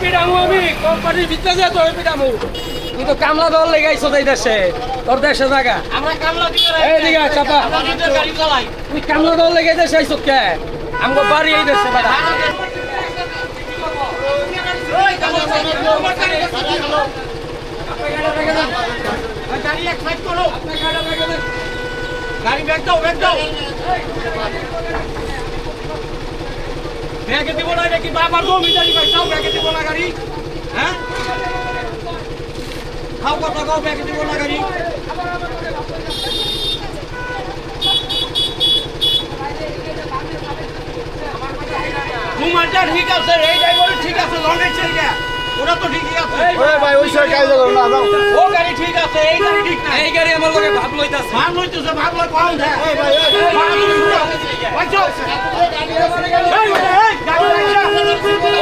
পিডামু আমি কোম্পানির ভিতরে যে তোর পিডামু তুই তো কামলা দল লেগাইছো এই দেশে তোর দেশে জায়গা আমরা কামলা দিকে এইদিকে চাপা আমরা নিজের গাড়ি চালাই তুই কামলা দল লেগে দেশে আইছো কে আমগো বাড়ি এই দেশে বেটা গাড়ি এক সাইড করো গাড়ি ব্যাগ দাও ব্যাগে দিব না নাকি বাবার জমি জানি ভাই তাও ব্যাগে দিব না গাড়ি হ্যাঁ খাও কথা খাও ব্যাগে দিব না গাড়ি তোমারটা ঠিক আছে এই ড্রাইভার ঠিক আছে লন্ডন ছেড়ে ওরা তো ঠিকই আছে ওরে ভাই ওই সব কাজ করো না যাও ও গাড়ি ঠিক আছে এই গাড়ি ঠিক না এই গাড়ি আমার লগে ভাব লইতাছে ভাব লইতেছে ভাব লই পাউন দেয় এই ভাই বাইচো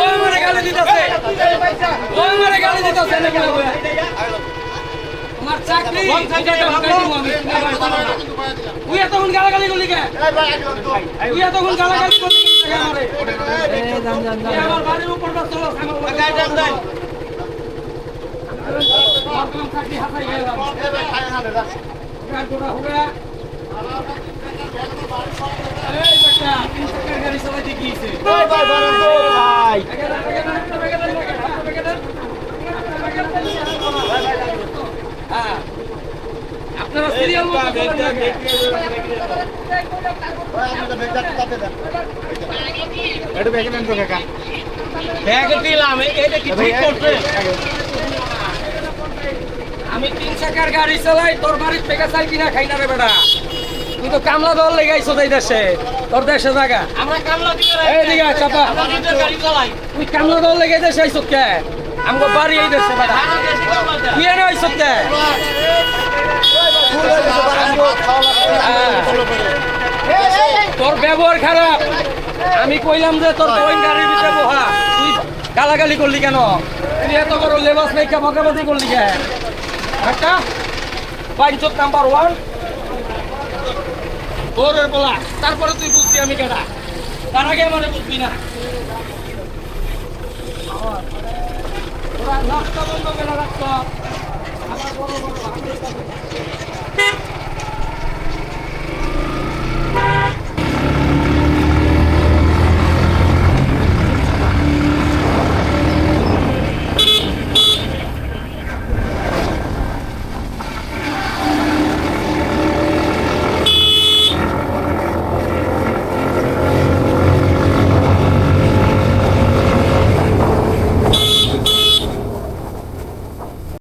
ওই মারে গালি দিতাছে ওই মারে গালি দিতাছে নাকি আমার চাকরি তুই এতক্ষণ গালাগালি করলি কে তুই এতক্ষণ গালাগালি করলি আমারে আমার বাড়ির উপর বাস চলো গাড়ি ডান দেন চাকরি হাতাই গেলাম এই বেটা 3 টাকার গাড়ি চালাতে গিয়েছে ভাই বারান তো ভাই আপনারা সিরিয়াল মতো এটা ব্যাগে নেন তো কাকা ব্যাগ দিলাম এটা কি ঠিক করছে আমি 3 টাকার গাড়ি চালাই তোর বাড়ির থেকে চাই কিনা খাই না রে বেটা তুই তো কামলা দল লেগাইছো এই দেশে তোর দেশে জায়গা আমরা কামলা দিকে এইদিকে চাপা আমরা নিজের গাড়ি চালাই তুই কামলা দল লেগে দেশে আইছো কে আমগো বাড়ি এই দেশে বেটা আমরা দেশে কামলা দেয় তুই এনে আইছো কে তোর ব্যবহার খারাপ আমি কইলাম যে তোর বোন গাড়ির ভিতরে বহা তুই গালাগালি করলি কেন তুই এত বড় লেবাস নাই বকাবাজি করলি কে একটা পাঁচশো নাম্বার 1 তোরের বলা তারপরে তুই বুঝবি আমি কেনা তার আগে মানে বুঝবি না তোরা রাস্তা বন্ধ কেন রাখতো আমার বড় বড়